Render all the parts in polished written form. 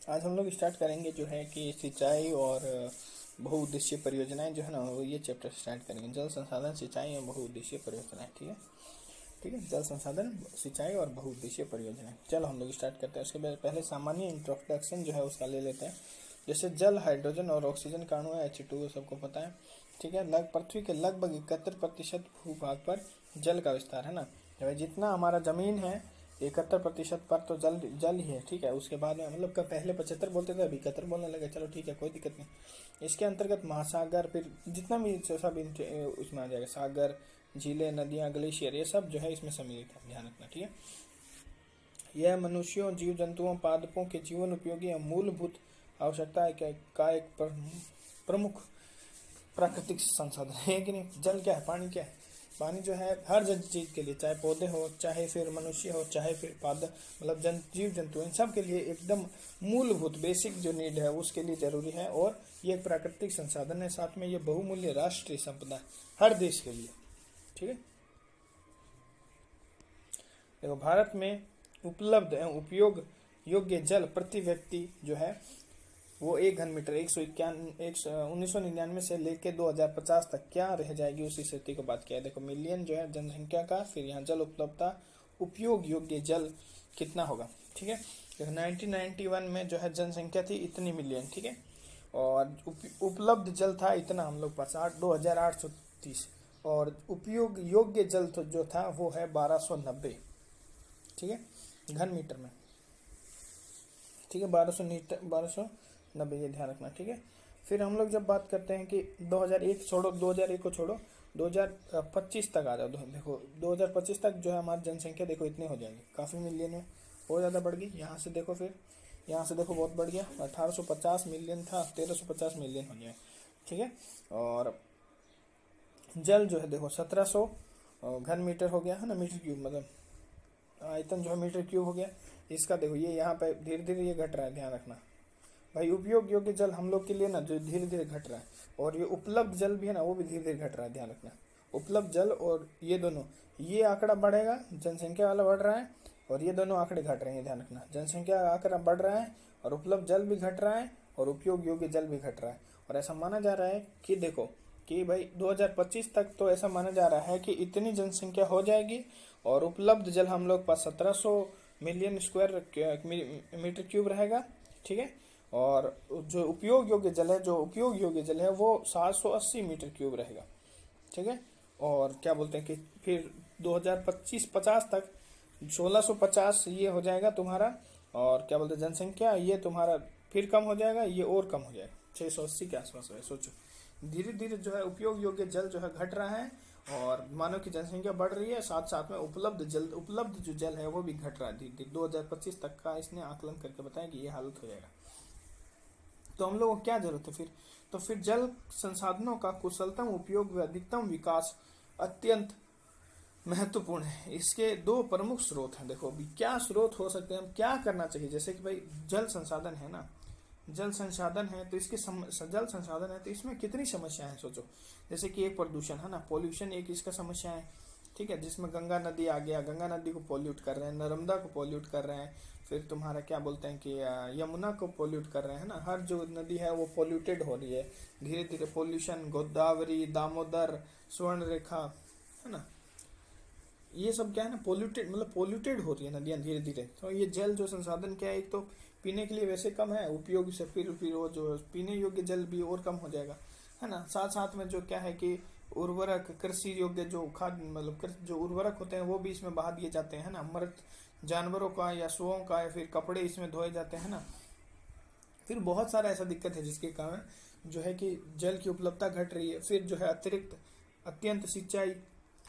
आज हम लोग स्टार्ट करेंगे जो है कि सिंचाई और बहुउद्देशीय परियोजनाएं जो है ना, वो ये चैप्टर स्टार्ट करेंगे। जल संसाधन, सिंचाई और बहुउद्देशीय परियोजनाएं। ठीक है, ठीक है। जल संसाधन, सिंचाई और बहुउद्देशीय परियोजनाएं। चलो हम लोग स्टार्ट करते हैं। उसके बाद पहले सामान्य इंट्रोडक्शन जो है उसका ले लेते हैं। जैसे जल हाइड्रोजन और ऑक्सीजन का अणु है, H2O, सबको पता है। ठीक है। पृथ्वी के लगभग 71% भूभाग पर जल का विस्तार है ना। जितना हमारा जमीन है 71% पर तो जल जल ही है। ठीक है। उसके बाद में मतलब पहले 75 बोलते थे, अभी 71 बोलने लगे। चलो ठीक है, कोई दिक्कत नहीं। इसके अंतर्गत महासागर, फिर जितना भी सब उसमें आ जाएगा। सागर, झीलें, नदियाँ, ग्लेशियर, ये सब जो है इसमें सम्मिलित है, ध्यान रखना। ठीक है। यह मनुष्यों, जीव जंतुओं, पादपों के जीवन उपयोगी मूलभूत आवश्यकता है का एक प्रमुख प्राकृतिक संसाधन है कि नहीं। जल क्या है, पानी क्या है? पानी जो है हर चीज के लिए, चाहे पौधे हो, चाहे फिर मनुष्य हो, चाहे फिर मतलब जीव जंतु, इन सब के लिए एकदम मूलभूत बेसिक जो नीड है उसके लिए जरूरी है। और ये एक प्राकृतिक संसाधन है, साथ में ये बहुमूल्य राष्ट्रीय संपदा है हर देश के लिए। ठीक है। देखो, भारत में उपलब्ध एवं उपयोग योग्य जल प्रति व्यक्ति जो है वो 1 घन मीटर 1999 से लेके 2050 तक क्या रह जाएगी, उसी स्थिति को बात किया है। देखो, मिलियन जो है जनसंख्या का, फिर यहाँ जल उपलब्धता, उपयोग योग्य जल कितना होगा। ठीक है। देखो 1991 में जो है जनसंख्या थी इतनी मिलियन। ठीक है। और उपलब्ध जल था इतना हम लोग पास 2830, और उपयोग योग्य जल तो जो था वो है 1290। ठीक है, घन मीटर में। ठीक है, 1290, ये ध्यान रखना। ठीक है। फिर हम लोग जब बात करते हैं कि 2001 छोड़ो, 2001 को छोड़ो, 2025 तक आ जाओ। देखो 2025 तक जो है हमारी जनसंख्या देखो इतनी हो जाएगी, काफ़ी मिलियन में, बहुत ज़्यादा बढ़ गई। यहाँ से देखो, फिर यहाँ से देखो बहुत बढ़ गया, 1850 मिलियन था, 1350 मिलियन हो गया। ठीक है। और जल जो है देखो 1700 घन मीटर हो गया है ना, मीटर क्यूब, मतलब आयतन जो है मीटर क्यूब हो गया। इसका देखो ये यहाँ पे धीरे धीरे ये घट रहा है, ध्यान रखना भाई। उपयोग योग्य जल हम लोग के लिए ना जो धीरे धीरे घट रहा है, और ये उपलब्ध जल भी है ना वो भी धीरे धीरे घट रहा है, ध्यान रखना। उपलब्ध जल और ये दोनों, ये आंकड़ा बढ़ेगा, जनसंख्या वाला बढ़ रहा है, और ये दोनों आंकड़े घट रहे हैं, ध्यान रखना। जनसंख्या आंकड़ा बढ़ रहा है और उपलब्ध जल भी घट रहा है और उपयोग योग्य जल भी घट रहा है। और ऐसा माना जा रहा है कि देखो कि भाई 2025 तक तो ऐसा माना जा रहा है कि इतनी जनसंख्या हो जाएगी और उपलब्ध जल हम लोग पास 1700 मिलियन स्क्वायर मीटर क्यूब रहेगा। ठीक है। और जो उपयोग योग्य जल है वो 780 मीटर क्यूब रहेगा। ठीक है। और क्या बोलते हैं कि फिर 2025-50 तक 1650 ये हो जाएगा तुम्हारा, और क्या बोलते हैं जनसंख्या ये तुम्हारा फिर कम हो जाएगा, ये और कम हो जाएगा, 680 के आसपास है। सोचो, धीरे धीरे जो है उपयोग योग्य जल जो है घट रहा है, और मानव की जनसंख्या बढ़ रही है, साथ साथ में उपलब्ध जो जल है वो भी घट रहा है धीरे धीरे। 2025 तक का इसने आकलन करके बताया कि ये हालत हो जाएगा। तो हम लोगों को क्या जरूरत है फिर? तो फिर जल संसाधनों का कुशलतम उपयोग व अधिकतम विकास अत्यंत महत्वपूर्ण है। इसके दो प्रमुख स्रोत हैं। देखो अभी क्या स्रोत हो सकते हैं, हम क्या करना चाहिए। जैसे कि भाई जल संसाधन है ना, जल संसाधन है तो जल संसाधन है तो इसमें कितनी समस्याएं हैं, सोचो। जैसे कि एक प्रदूषण है ना, पोल्यूशन एक इसका समस्या है। ठीक है, जिसमें गंगा नदी आ गया, गंगा नदी को पोल्यूट कर रहे हैं, नर्मदा को पोल्यूट कर रहे हैं, फिर तुम्हारा क्या बोलते हैं कि यमुना को पोल्यूट कर रहे हैं ना। हर जो नदी है वो पोल्यूटेड हो रही है धीरे धीरे। पोल्यूशन, गोदावरी, दामोदर, स्वर्ण रेखा, है ना, ये सब क्या है ना, पोल्यूटेड, मतलब पोल्यूटेड हो रही है नदियाँ धीरे धीरे। तो ये जल जो संसाधन क्या है, एक तो पीने के लिए वैसे कम है, उपयोग से फिर वो जो पीने योग्य जल भी और कम हो जाएगा, है ना। साथ साथ में जो क्या है कि उर्वरक, कृषि योग्य जो खाद, मतलब जो उर्वरक होते हैं वो भी इसमें बहा दिए जाते हैं ना। मृत जानवरों का या सुओं का या फिर कपड़े इसमें धोए जाते हैं ना। फिर बहुत सारा ऐसा दिक्कत है जिसके कारण जो है कि जल की उपलब्धता घट रही है। फिर जो है अत्यंत सिंचाई, है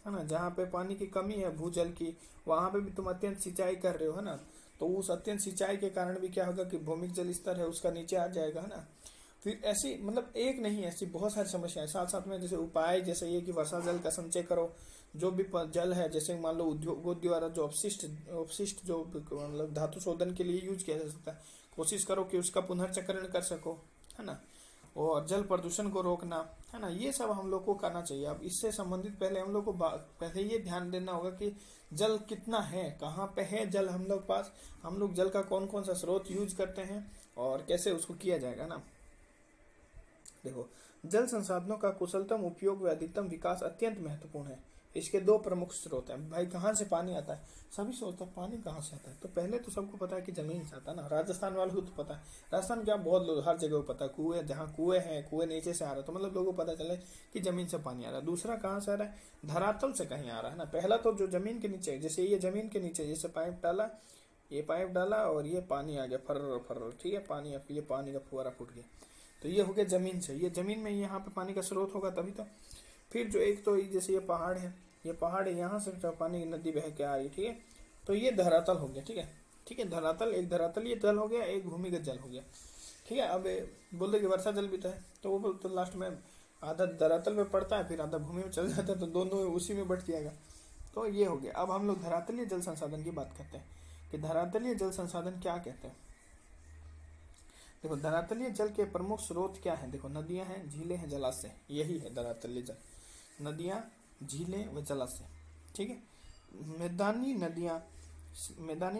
ना, जहाँ पे पानी की कमी है भूजल की, वहां पे भी तुम अत्यंत सिंचाई कर रहे हो, है ना। तो उस अत्यंत सिंचाई के कारण भी क्या होगा कि भूमिक जल स्तर है उसका नीचे आ जाएगा, है ना। फिर ऐसी मतलब एक नहीं, ऐसी बहुत सारी समस्याएं। साथ साथ में जैसे उपाय, जैसे ये कि वर्षा जल का संचय करो। जो भी जल है, जैसे मान लो उद्योगों द्वारा जो अपशिष्ट जो मतलब धातु शोधन के लिए यूज किया जा सकता है, कोशिश करो कि उसका पुनर्चक्रण कर सको, है ना। और जल प्रदूषण को रोकना, है ना, ये सब हम लोग को करना चाहिए। अब इससे संबंधित पहले हम लोग को पहले ये ध्यान देना होगा कि जल कितना है, कहाँ पे है जल हम लोग पास, हम लोग जल का कौन कौन सा स्रोत यूज करते हैं और कैसे उसको किया जाएगा ना। देखो, जल संसाधनों का कुशलतम उपयोग व अधिकतम विकास अत्यंत महत्वपूर्ण है। इसके दो प्रमुख स्रोत हैं। भाई कहाँ से पानी आता है, सभी सोचते हैं पानी कहाँ से आता है, तो पहले तो सबको पता है कि जमीन से आता है ना। राजस्थान वालों को तो पता है, राजस्थान क्या बहुत लोग हर जगह को पता है, कुएं, जहाँ कुएं हैं, कुएं नीचे से आ रहा है, तो मतलब लोगों को पता चले कि जमीन से पानी आ रहा है। दूसरा कहाँ से आ रहा है, धरातल से कहीं आ रहा है ना। पहला तो जो जमीन के नीचे, जैसे ये जमीन के नीचे जैसे पाइप डाला, ये पाइप डाला और ये पानी आ गया फर्र फर्र, ठीक है, पानी, ये पानी का फुहारा फूट गया, तो ये हो गया जमीन से। ये जमीन में यहाँ पे पानी का स्रोत होगा तभी तो। फिर जो एक तो जैसे ये पहाड़ है, ये पहाड़ है, यहाँ से पानी नदी बह के आ रही है, ठीक है, तो ये धरातल हो गया, ठीक है, ठीक है, धरातल, एक धरातल ये जल हो गया, एक भूमिगत जल हो गया, ठीक है। अब बोलते कि वर्षा जल भी तो है, तो वो तो लास्ट में आधा धरातल में पड़ता है, फिर आधा भूमि में चल जाता है, तो दोनों उसी में बट जाएगा, तो ये हो गया। अब हम लोग धरातलीय जल संसाधन की बात करते हैं कि धरातलीय जल संसाधन क्या कहते हैं। देखो, धरातलीय जल के प्रमुख स्रोत क्या है, देखो नदियां हैं, झीलें हैं, जलाशय, यही है धरातलीय जल, नदियां, झीलें व जलाशय, ठीक है। मैदानी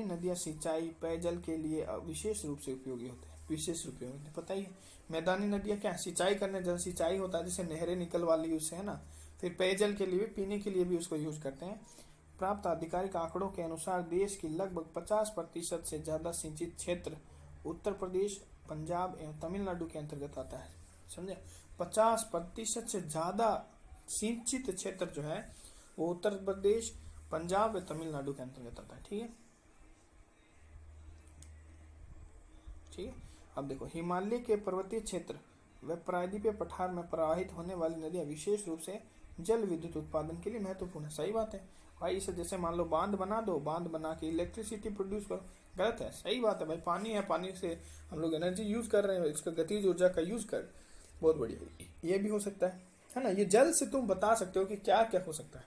नदियां सिंचाई, पेयजल के लिए विशेष रूप से उपयोगी होते हैं, विशेष रूप से पता ही है। मैदानी नदियां क्या, सिंचाई करने, जल सिंचाई होता है, जैसे नहरें निकल वाली उससे, है ना। फिर पेयजल के लिए, पीने के लिए भी उसको यूज करते हैं। प्राप्त आधिकारिक आंकड़ों के अनुसार देश की लगभग 50% से ज्यादा सिंचित क्षेत्र उत्तर प्रदेश, पंजाब एवं तमिलनाडु के अंतर्गत आता है, समझे। 50% से ज्यादा सिंचित क्षेत्र जो है वो उत्तर प्रदेश, पंजाब और तमिलनाडु के अंतर्गत आता है, ठीक है, ठीक है। अब देखो, हिमालय के पर्वतीय क्षेत्र व प्रायद्वीपीय पठार में प्रवाहित होने वाली नदियां विशेष रूप से जल विद्युत उत्पादन के लिए महत्वपूर्ण है। सही बात है भाई, इसे जैसे मान लो बांध बना दो, बांध बना के इलेक्ट्रिसिटी प्रोड्यूस करो, गलत है, सही बात है भाई, पानी है, पानी से हम लोग एनर्जी यूज कर रहे हैं, इसका गतिज ऊर्जा का यूज कर, बहुत बढ़िया, ये भी हो सकता है ना। ये जल से तुम बता सकते हो कि क्या क्या हो सकता है,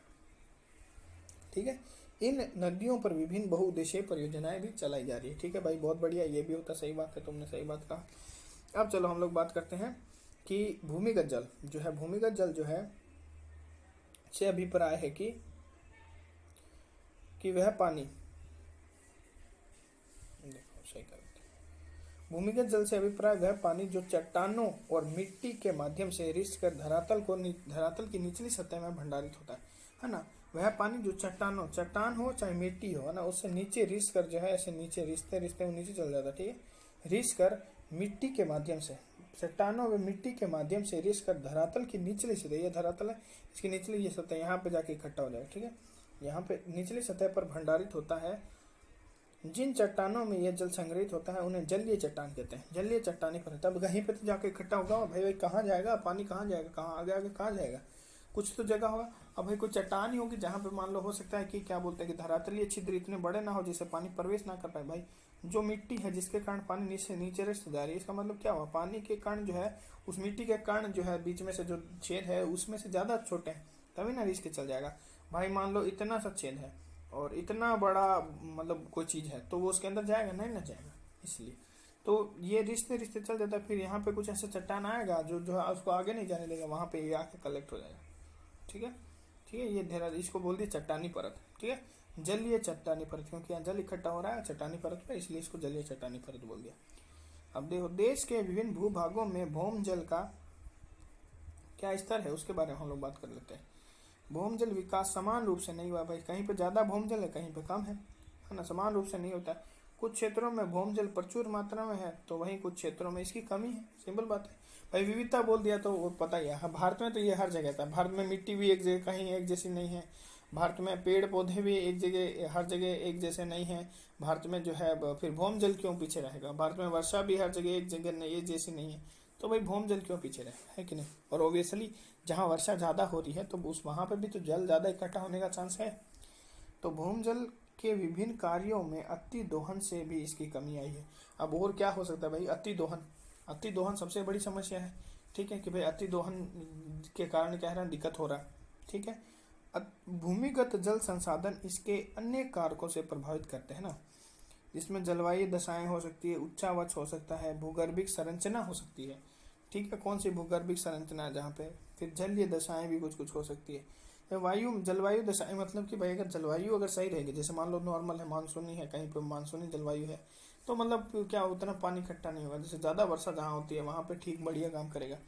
ठीक है। इन नदियों पर विभिन्न बहुउद्देशीय परियोजनाएं भी चलाई जा रही है, ठीक है भाई, बहुत बढ़िया, ये भी होता, सही बात है, तुमने सही बात कहा। अब चलो हम लोग बात करते हैं कि भूमिगत जल जो है, भूमिगत जल जो है से अभिप्राय है कि वह पानी, देखो सही कर, भूमिगत जल से अभिप्राय वह पानी जो चट्टानों और मिट्टी के माध्यम से रिस कर धरातल की निचली सतह में भंडारित होता है ना। वह पानी जो चट्टान हो चाहे मिट्टी हो, है ना, उससे नीचे रिस कर जो है, ऐसे नीचे रिसते रिसते नीचे चल जाता है, ठीक है। रिस कर मिट्टी के माध्यम से, चट्टानों व मिट्टी के माध्यम से रिस कर धरातल की निचली सतह, ये धरातल है, इसकी निचली ये सतह यहाँ पे जाके इकट्ठा हो जाएगा, ठीक है, यहाँ पे निचली सतह पर भंडारित होता है। जिन चट्टानों में यह जल संग्रहित होता है उन्हें जलीय चट्टान कहते हैं, जलीय चट्टानी परत। अब कहीं पे तो जाके इकट्ठा होगा, भाई कहाँ जाएगा पानी, कहाँ जाएगा, कहाँ आगे आगे कहाँ जाएगा, कुछ तो जगह होगा। अब भाई कोई चट्टान ही होगी जहाँ पे मान लो हो सकता है कि क्या बोलते हैं कि धरातलीय छिद्र इतने बड़े ना हो जिससे पानी प्रवेश ना कर पाए। भाई जो मिट्टी है जिसके कारण पानी नीचे रिसते जा रही है, इसका मतलब क्या हुआ, पानी के कण जो है, उस मिट्टी के कण जो है बीच में से जो छेद है उसमें से ज्यादा छोटे हैं, तभी ना रिस के चल जाएगा। भाई मान लो इतना सा छेद है और इतना बड़ा मतलब कोई चीज है, तो वो उसके अंदर जाएगा नहीं ना जाएगा, इसलिए तो ये रिश्ते रिश्ते चल जाता है। फिर यहाँ पे कुछ ऐसा चट्टान आएगा जो है उसको आगे नहीं जाने देगा, वहां पे ये आके कलेक्ट हो जाएगा, ठीक है, ठीक है। ये इसको बोल दिया चट्टानी परत, ठीक है, जलीय चट्टानी परत, क्योंकि यहाँ जल इकट्ठा हो रहा है चट्टानी परत पे, इसलिए इसको जलीय चट्टानी परत बोल दिया। अब देखो, देश के विभिन्न भूभागों में भौम जल का क्या स्तर है उसके बारे में हम लोग बात कर लेते हैं। भौम जल विकास समान रूप से नहीं हुआ भाई, कहीं पे ज्यादा भौम जल है, कहीं पे कम है ना, समान रूप से नहीं होता। कुछ क्षेत्रों में भौम जल प्रचुर मात्रा में है तो वहीं कुछ क्षेत्रों में इसकी कमी है, सिंपल बात है भाई। विविधता बोल दिया तो वो पता ही है, भारत में तो ये हर जगह था। भारत में मिट्टी भी एक जगह कहीं एक जैसी नहीं है, भारत में पेड़ पौधे भी एक जगह हर जगह एक जैसे नहीं है, भारत में जो है फिर भौम जल क्यों पीछे रहेगा, भारत में वर्षा भी हर जगह एक जगह नहीं एक जैसी नहीं है, तो भाई भौम जल क्यों पीछे रहे, है कि नहीं। और ऑब्वियसली जहाँ वर्षा ज्यादा हो रही है तो उस वहां पर भी तो जल ज्यादा इकट्ठा होने का चांस है। तो भौम जल के विभिन्न कार्यों में अति दोहन से भी इसकी कमी आई है। अब और क्या हो सकता है भाई, अति दोहन सबसे बड़ी समस्या है, ठीक है, कि भाई अति दोहन के कारण क्या है, दिक्कत हो रहा है, ठीक है। भूमिगत जल संसाधन इसके अन्य कारकों से प्रभावित करते हैं ना, जिसमें जलवायु दशाएं हो सकती है, उच्चावच हो सकता है, भूगर्भिक संरचना हो सकती है, ठीक है, कौन सी भूगर्भिक संरचना है जहाँ पे। फिर जलीय दशाएं भी कुछ कुछ हो सकती है। जलवायु दशाएं मतलब कि भाई अगर जलवायु अगर सही रहेगी, जैसे मान लो नॉर्मल है, मानसूनी है, कहीं पे मानसूनी जलवायु है, तो मतलब क्या उतना पानी इकट्ठा नहीं होगा। जैसे ज़्यादा वर्षा जहाँ होती है वहाँ पे ठीक बढ़िया काम करेगा।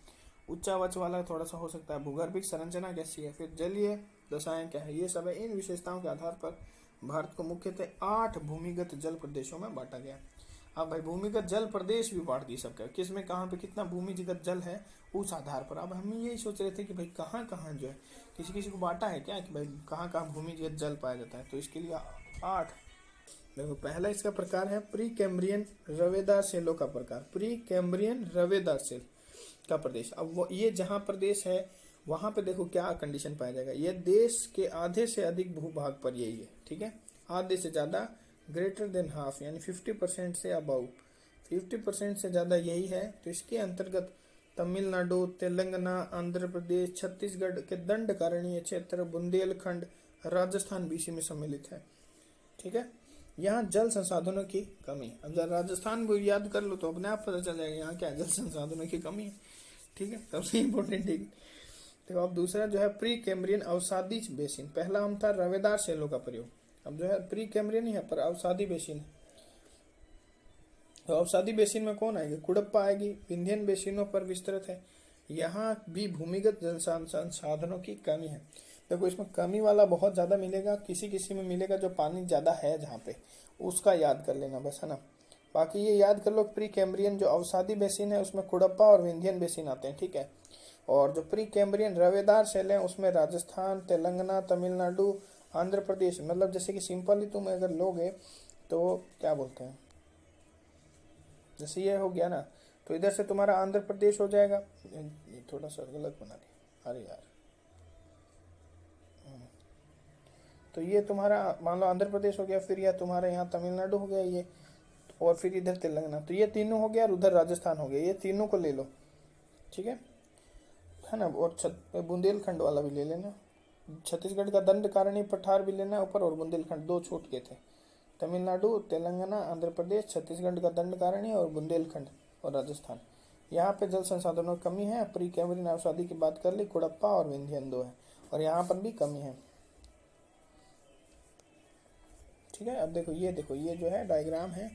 उच्चावच वाला थोड़ा सा हो सकता है। भूगर्भिक संरचना कैसी है, फिर जलीय दशाएं क्या है, ये सब है। इन विशेषताओं के आधार पर भारत को मुख्यतः 8 भूमिगत जल प्रदेशों में बांटा गया। अब भाई भूमिगत जल प्रदेश भी बांट दी सबका, किस में कहाँ पे कितना भूमिगत जल है उस आधार पर। अब हम यही सोच रहे थे कि भाई कहाँ कहाँ जो है किसी किसी को बांटा है क्या, कि भाई कहाँ कहाँ भूमिगत जल पाया जाता है। तो इसके लिए 8। देखो पहला इसका प्रकार है प्री कैम्ब्रियन रवेदार सेलों का प्रकार, प्री कैम्ब्रियन रवेदार सेल का प्रदेश। अब वो ये जहाँ प्रदेश है वहां पे देखो क्या कंडीशन पाया जाएगा, ये देश के आधे से अधिक भूभाग पर यही है, ठीक है, आधे से ज्यादा, ग्रेटर देन हाफ यानी 50% से अबाउ, 50% से ज्यादा यही है। तो इसके अंतर्गत तमिलनाडु, तेलंगाना, आंध्र प्रदेश, छत्तीसगढ़ के दंडकारण्य क्षेत्र, बुंदेलखंड, राजस्थान भी इसी में सम्मिलित है, ठीक है। यहाँ जल संसाधनों की कमी। अब जब राजस्थान को याद कर लो तो अपने आप पता चल जाएगा यहाँ क्या जल संसाधनों की कमी है, ठीक है, सबसे इम्पोर्टेंट है। देखो अब दूसरा जो है प्री कैम्ब्रियन अवसादी बेसिन। पहला हम था रवेदार सेलों का प्रयोग, अब जो है प्री कैम्ब्रियन ही है पर अवसादी बेसिन। तो अवसादी बेसिन में कौन आएगी, कुड़प्पा आएगी, विंध्यन बेसिनों पर विस्तृत है। यहाँ भी भूमिगत जल संसाधनों की कमी है। देखो इसमें कमी वाला बहुत ज्यादा मिलेगा, किसी किसी में मिलेगा जो पानी ज्यादा है जहाँ पे, उसका याद कर लेना बस, है ना। बाकी ये याद कर लो प्री कैम्ब्रियन जो अवसादी बेसिन है उसमें कुड़प्पा और विंध्यन बेसिन आते हैं, ठीक है। और जो प्री कैम्ब्रियन रवेदार सेल है उसमें राजस्थान, तेलंगाना, तमिलनाडु, आंध्र प्रदेश, मतलब जैसे कि सिंपली तुम अगर लोगे तो क्या बोलते हैं, जैसे ये हो गया ना, तो इधर से तुम्हारा आंध्र प्रदेश हो जाएगा। ये थोड़ा सा गलत बना दिया, अरे यार। तो ये तुम्हारा मान लो आंध्र प्रदेश हो गया, फिर यह तुम्हारा यहाँ तमिलनाडु हो गया ये, और फिर इधर तेलंगाना, तो ये तीनों हो गया और उधर राजस्थान हो गया, ये तीनों को ले लो, ठीक है ना। और बुंदेलखंड वाला भी ले लेना, छत्तीसगढ़ का दंडकारण्य पठार भी लेना ऊपर, और बुंदेलखंड, 2 छूट गए थे, तमिलनाडु, तेलंगाना, आंध्र प्रदेश, छत्तीसगढ़ का दंडकारण्य और बुंदेलखंड और राजस्थान। यहाँ पे जल संसाधनों की कमी है। प्री कैम्ब्रियन अवसादी की बात कर ली, कुड़प्पा और विंध्यन 2 है, और यहाँ पर भी कमी है, ठीक है। अब देखो ये जो है डायग्राम है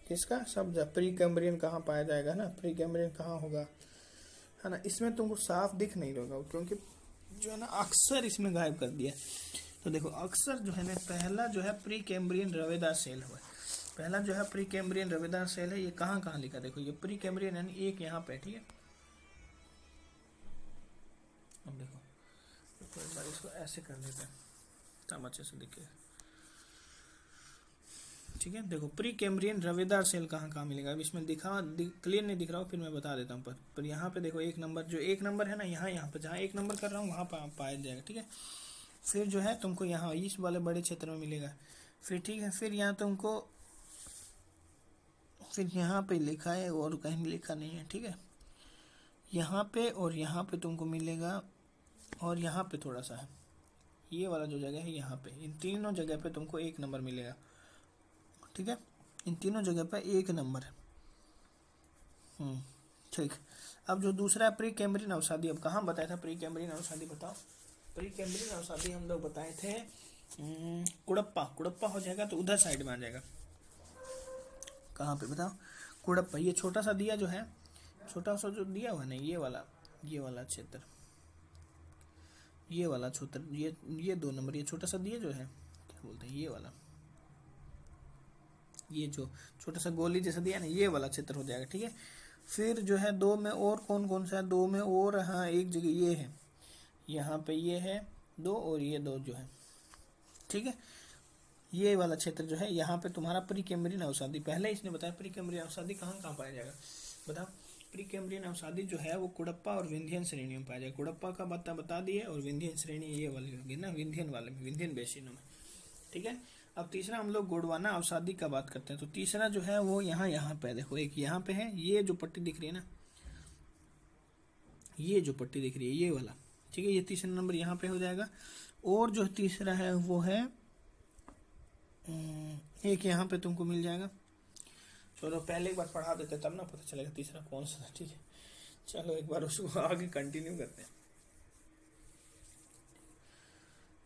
किसका, सब प्री कैम्ब्रियन कहाँ पाया जाएगा ना, प्री कैम्ब्रियन कहाँ होगा, है ना। इसमें तुमको साफ दिख नहीं रहा क्योंकि जो है ना अक्सर इसमें गायब कर दिया। तो देखो अक्सर जो है ना, पहला जो है प्री कैम्ब्रियन रवेदार सेल हुआ, पहला जो है प्री कैम्ब्रियन रवेदार सेल है, ये कहाँ कहाँ लिखा, देखो ये प्री कैम्ब्रियन यानी एक यहाँ पे, ठीक है। अब देखो तो एक बार इसको ऐसे कर देते हैं तब अच्छे से दिखे, ठीक है। देखो प्री कैम्ब्रियन रवेदार सेल कहाँ कहाँ मिलेगा, अब इसमें क्लियर नहीं दिख रहा हो, फिर मैं बता देता हूँ। पर यहाँ पे देखो एक नंबर, जो एक नंबर है ना, यहाँ पे जहाँ एक नंबर कर रहा हूँ वहाँ पर पाया जाएगा, ठीक है। फिर जो है तुमको यहाँ इस वाले बड़े क्षेत्र में मिलेगा, फिर ठीक है। फिर यहाँ तुमको, फिर यहाँ पे लिखा है और कहीं लिखा नहीं है, ठीक है। यहाँ पे और यहाँ पे तुमको मिलेगा, और यहाँ पे थोड़ा सा है, ये वाला जो जगह है यहाँ पे, इन तीनों जगह पे तुमको 1 नंबर मिलेगा, ठीक है। इन तीनों जगह पे 1 नंबर है, ठीक। अब जो दूसरा है प्री कैम्ब्रियन अवसादी, अब कहाँ बताया था प्री कैम्ब्रियन अवसादी, बताओ। प्री कैम्ब्रियन अवसादी हम लोग बताए थे कुड़प्पा हो जाएगा, तो उधर साइड में आ जाएगा, कहाँ पे बताओ, कुड़प्पा। ये छोटा सा दिया जो है, छोटा सा जो दिया हुआ है ना, ये वाला क्षेत्र, ये वाला क्षेत्र, ये 2 नंबर, ये छोटा सा दिया जो है, क्या बोलते हैं, ये वाला, ये जो छोटा सा गोली जैसा दिया ना, ये वाला क्षेत्र हो जाएगा, ठीक है। फिर जो है 2 में और कौन सा है, 2 में और, हाँ एक जगह ये है, यहाँ पे ये है 2 और ये 2 जो है, ठीक है। ये वाला क्षेत्र जो है यहाँ पे तुम्हारा प्री कैम्ब्रियन अवसादी, पहले इसने बताया प्री कैम्ब्रियन अवसादी कहाँ कहाँ पाया जाएगा, बताओ। प्री कैम्ब्रियन अवसादी जो है वो कुड़प्पा और विंध्यन श्रेणियों में पाया जाएगा। कुड़प्पा का बता दिए, और विंध्यन श्रेणी ये वाली होगी ना, विंध्यन वाले में, विंध्यन बेसिनों में, ठीक है। अब तीसरा हम लोग गोंडवाना अवसादी का बात करते हैं। तो तीसरा जो है वो यहाँ पे देखो, एक यहाँ पे है, ये जो पट्टी दिख रही है ना, ये जो पट्टी दिख रही है ये वाला, ठीक है, ये तीसरा नंबर यहाँ पे हो जाएगा। और जो तीसरा है वो है एक यहाँ पे तुमको मिल जाएगा, चलो पहले एक बार पढ़ा देते तब ना पता चलेगा तीसरा कौन सा, ठीक है। चलो एक बार उसको आगे कंटिन्यू करते हैं।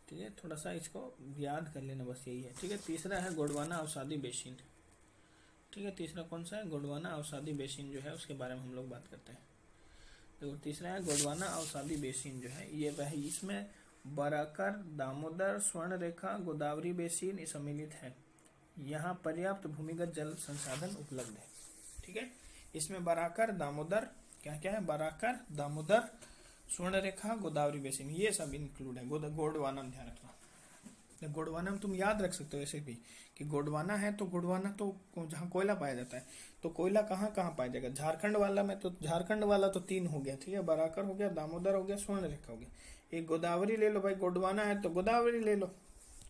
ठीक है, थोड़ा सा इसको याद कर लेना, बस यही है। ठीक है, तीसरा है गोंडवाना अवसादी बेसिन। ठीक है, तीसरा कौन सा है? गोंडवाना अवसादी बेसिन जो है उसके बारे में हम लोग बात करते हैं। देखो तीसरा है गोंडवाना अवसादी बेसिन जो है ये वह, इसमें बराकर, दामोदर, स्वर्ण रेखा, गोदावरी बेसिन सम्मिलित है। यहाँ पर्याप्त भूमिगत जल संसाधन उपलब्ध है। ठीक है, इसमें बराकर, दामोदर, क्या क्या है? बराकर, दामोदर, स्वर्ण रेखा, गोदावरी बेसिन, ये सब इंक्लूड है। गोंडवाना ध्यान रखना, गोंडवाना में तुम याद रख सकते हो ऐसे भी कि गोंडवाना है तो गोंडवाना तो जहाँ कोयला पाया जाता है, तो कोयला कहाँ कहाँ पाया जाएगा? झारखंड वाला में, तो झारखंड वाला तो 3 हो गया। ठीक है, बराकर हो गया, दामोदर हो गया, स्वर्ण रेखा हो गया। एक गोदावरी ले लो भाई, गोंडवाना है तो गोदावरी ले लो,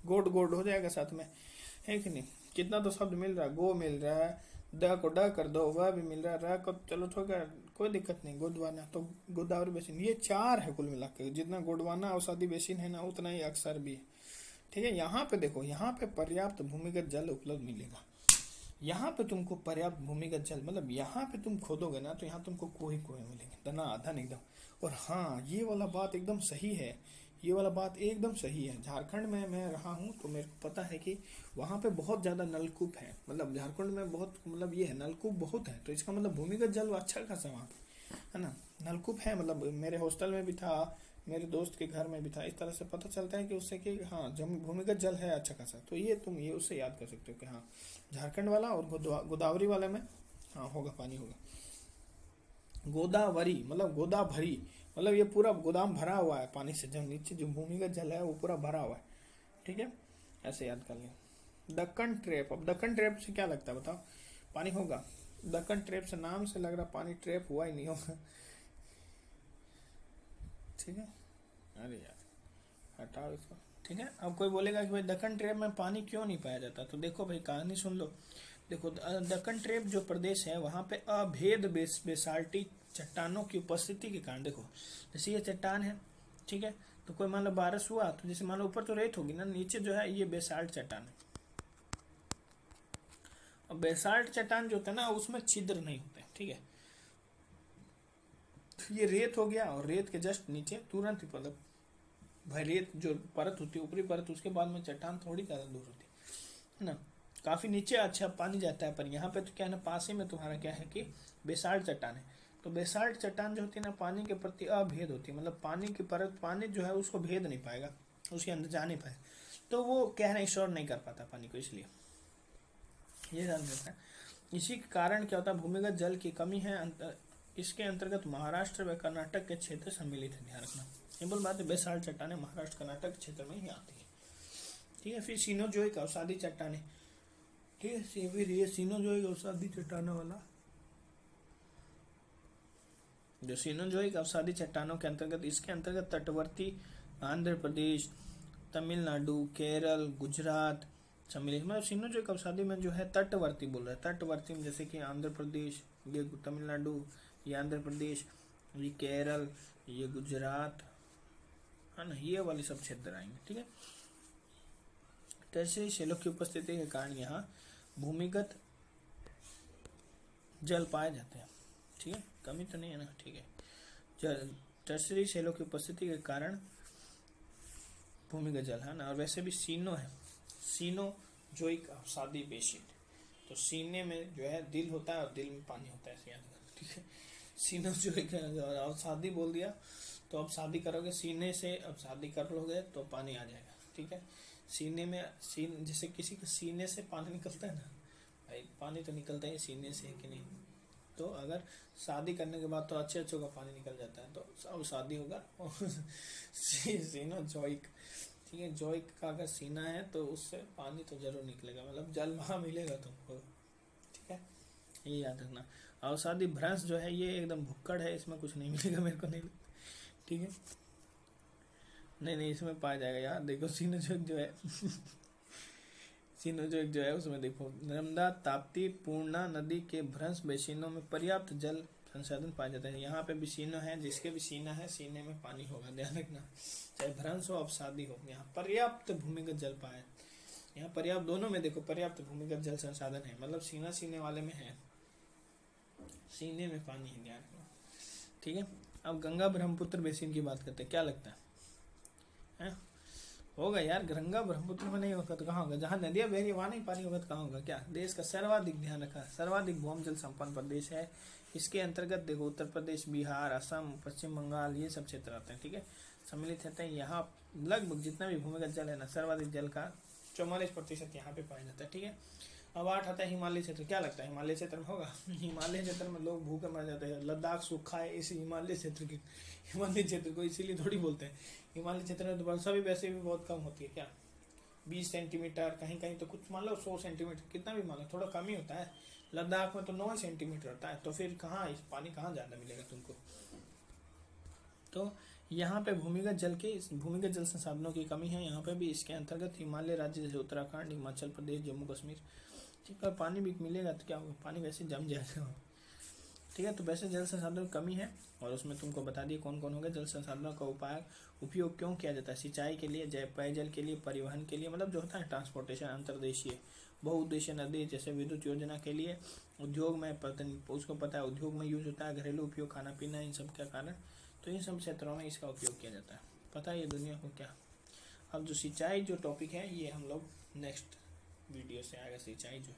गोड गोड हो जाएगा साथ में, है कि नहीं? कितना तो शब्द मिल रहा है, गो मिल रहा है, द को ड कर दो, वह भी मिल रहा है, र को चलो ठोका, कोई दिक्कत नहीं। गोंडवाना तो गोदावरी बेसिन, ये 4 है कुल मिलाकर। जितना गोंडवाना अवसादी बेसिन है ना, उतना ही अक्सर भी है। ठीक है, यहाँ पे देखो, यहाँ पे पर्याप्त भूमिगत जल उपलब्ध मिलेगा। यहाँ पे तुमको पर्याप्त भूमिगत जल, मतलब यहाँ पे तुम खोदोगे ना तो यहाँ तुमको कोई मिलेंगे, तना आधन एकदम। और हाँ, ये वाला बात एकदम सही है, ये वाला बात एकदम सही है। झारखंड में मैं रहा हूँ तो मेरे को पता है कि वहाँ पे बहुत ज़्यादा नलकूप है, मतलब झारखंड में बहुत, मतलब ये है नलकूप बहुत है, तो इसका मतलब भूमिगत जल अच्छा खासा वहाँ पे है ना, नलकूप है। मतलब मेरे हॉस्टल में भी था, मेरे दोस्त के घर में भी था। इस तरह से पता चलता है कि उससे कि हाँ भूमिगत जल है अच्छा खासा। तो ये तुम ये उससे याद कर सकते हो कि हाँ झारखंड वाला और गोदावरी वाले में हाँ होगा, पानी होगा। गोदावरी मतलब गोदाभरी, मतलब ये पूरा गोदाम भरा हुआ है पानी से, जब नीचे जो भूमिगत जल है वो पूरा भरा हुआ है। ठीक है, ऐसे याद कर लें। दक्कन ट्रैप, अब दक्कन ट्रैप से क्या लगता है बताओ? पानी होगा? दक्कन ट्रैप से नाम से लग रहा पानी ट्रैप हुआ ही नहीं होगा। ठीक है, अरे यार हटाओ इसको। ठीक है, अब कोई बोलेगा कि भाई दक्कन ट्रैप में पानी क्यों नहीं पाया जाता, तो देखो भाई कहानी सुन लो। देखो दक्कन ट्रैप जो प्रदेश है वहाँ पे अभेद बेसाल्टी चट्टानों की उपस्थिति के कारण, देखो जैसे ये चट्टान है, ठीक है, तो कोई मान लो बारिश हुआ तो जैसे मान लो ऊपर तो रेत होगी ना, नीचे जो है ये बेसाल्ट चट्टान है। और बेसाल्ट चट्टान जो होता है ना उसमें छिद्र नहीं होते। ठीक है, तो ये रेत हो गया और रेत के जस्ट नीचे तुरंत, मतलब भाई रेत जो परत होती है ऊपरी परत, उसके बाद में चट्टान थोड़ी ज्यादा दूर होती है ना, काफी नीचे अच्छा पानी जाता है। पर यहाँ पे तो क्या है ना, पास ही में तुम्हारा क्या है कि बेसाल्ट चट्टान है। तो बेसाल्ट चट्टान जो होती है ना पानी के प्रति अभेद होती है, मतलब पानी की परत, पानी जो है उसको भेद नहीं पाएगा, उसके अंदर जा नहीं पाएगा, तो वो क्या है ना स्टोर नहीं कर पाता पानी को, इसलिए ये ध्यान रखना है। इसी के कारण क्या होता है, भूमिगत जल की कमी है। इसके अंतर्गत महाराष्ट्र व कर्नाटक के क्षेत्र सम्मिलित है, ध्यान रखना। सिंपल बात है, बेसाल्ट चट्टाने महाराष्ट्र कर्नाटक क्षेत्र में ही आती है। ठीक है, फिर सीनोजोइक अवसादी चट्टाने, ठीक है, फिर ये सीनोजोइक अवसादी चट्टानों वाला, जो सीनोजोइक अवसादी चट्टानों के अंतर्गत, इसके अंतर्गत तटवर्ती आंध्र प्रदेश, तमिलनाडु, केरल, गुजरात सम्मिलित। मतलब सीनोजोइक अवसादी में जो है तटवर्ती बोल रहा है, तटवर्ती में जैसे कि आंध्र प्रदेश, ये तमिलनाडु, ये आंध्र प्रदेश, ये केरल, ये गुजरात, है ना, ये वाले सब क्षेत्र आएंगे। ठीक है, टर्शियरी शैलों की उपस्थिति के कारण यहाँ भूमिगत जल पाए जाते हैं। ठीक है, कमी तो नहीं है ना। ठीक है, टर्शियरी शैलों की उपस्थिति के कारण भूमिगत जल है ना। और वैसे भी सीनो है, सीनोजोइक अवसादी बेसिन, तो सीने में जो है दिल होता है और दिल में पानी होता है, ऐसे याद रखना। ठीक है, सीनोजोइक अवसादी बोल दिया तो अब शादी करोगे सीने से, अब शादी कर लोगे तो पानी आ जाएगा। ठीक है, सीने में जैसे किसी के सीने से पानी निकलता है ना भाई, पानी तो निकलता है सीने से, है कि नहीं? तो अगर शादी करने के बाद तो अच्छे अच्छों का पानी निकल जाता है, तो अब शादी होगा सीनोजोइक। ठीक है, जॉइक का अगर सीना है तो उससे पानी तो जरूर निकलेगा, मतलब जल वहाँ मिलेगा तुमको। ठीक है, ये याद रखना। अवसादी भ्रंश जो है ये एकदम भुक्कड़ है, इसमें कुछ नहीं मिलेगा, मेरे को नहीं। ठीक है, नहीं इसमें पाया जाएगा यार। देखो सीनोजोइक जो है सीनोजोइक जो है उसमें देखो नर्मदा, ताप्ती, पूर्णा नदी के भ्रंश बेसिनों में पर्याप्त जल संसाधन पाया जाता है। यहाँ पे भी सीनो है, जिसके भी सीना है सीने में पानी होगा, ध्यान रखना, चाहे भ्रंश हो अवसादी हो। यहाँ पर्याप्त भूमिगत जल पाए, यहाँ पर्याप्त, दोनों में देखो पर्याप्त भूमिगत जल संसाधन है, मतलब सीना सीने वाले में है, सीने में पानी है, ध्यान रखना। ठीक है। अब गंगा ब्रह्मपुत्र बेसिन की बात करते हैं, क्या लगता है? होगा यार, गंगा ब्रह्मपुत्र में नहीं होगा तो कहाँ होगा? जहाँ नदियाँ बह रही वहाँ नहीं पानी होगा तो कहाँ होगा? क्या देश का सर्वाधिक, ध्यान रखा, सर्वाधिक भौम जल संपन्न प्रदेश है। इसके अंतर्गत देखो उत्तर प्रदेश, बिहार, असम, पश्चिम बंगाल, ये सब क्षेत्र आते हैं, ठीक है, सम्मिलित रहते हैं। यहाँ लगभग जितना भी भूमिगत जल है ना, सर्वाधिक जल का 44% यहाँ पे पाया जाता है, ठीक है। अब 8 आता है हिमालय क्षेत्र। क्या लगता है हिमालय क्षेत्र में होगा? हिमालय क्षेत्र में लोग भूखे मर जाते हैं। लद्दाख सूखा है इस हिमालय क्षेत्र को इसीलिए थोड़ी बोलते हैं। हिमालय क्षेत्र में तो वर्षा भी वैसे भी बहुत कम होती है, क्या 20 सेंटीमीटर, कहीं कहीं तो कुछ मान लो 100 सेंटीमीटर, कितना भी मान लो, थोड़ा कम ही होता है। लद्दाख में तो 9 सेंटीमीटर होता है, तो फिर कहाँ इस पानी कहाँ ज़्यादा मिलेगा तुमको? तो यहाँ पे भूमिगत जल संसाधनों की कमी है यहाँ पे भी। इसके अंतर्गत हिमालय राज्य जैसे उत्तराखंड, हिमाचल प्रदेश, जम्मू कश्मीर, ठीक है, पानी भी मिलेगा तो क्या होगा? पानी वैसे जम जाएगा, ठीक है। तो वैसे जल संसाधनों की कमी है, और उसमें तुमको बता दिए कौन कौन होंगे। जल संसाधनों का उपयोग क्यों किया जाता है? सिंचाई के लिए, पेयजल के लिए, परिवहन के लिए, मतलब जो होता है ट्रांसपोर्टेशन, अंतर्देशीय, बहुउद्देशीय नदी जैसे विद्युत योजना के लिए, उद्योग में उसको पता है उद्योग में यूज होता है, घरेलू उपयोग, खाना पीना, इन सब के कारण तो इन सब क्षेत्रों में इसका उपयोग किया जाता है। पता है ये दुनिया को क्या? अब जो सिंचाई जो टॉपिक है ये हम लोग नेक्स्ट वीडियो से आएगा, सिंचाई जो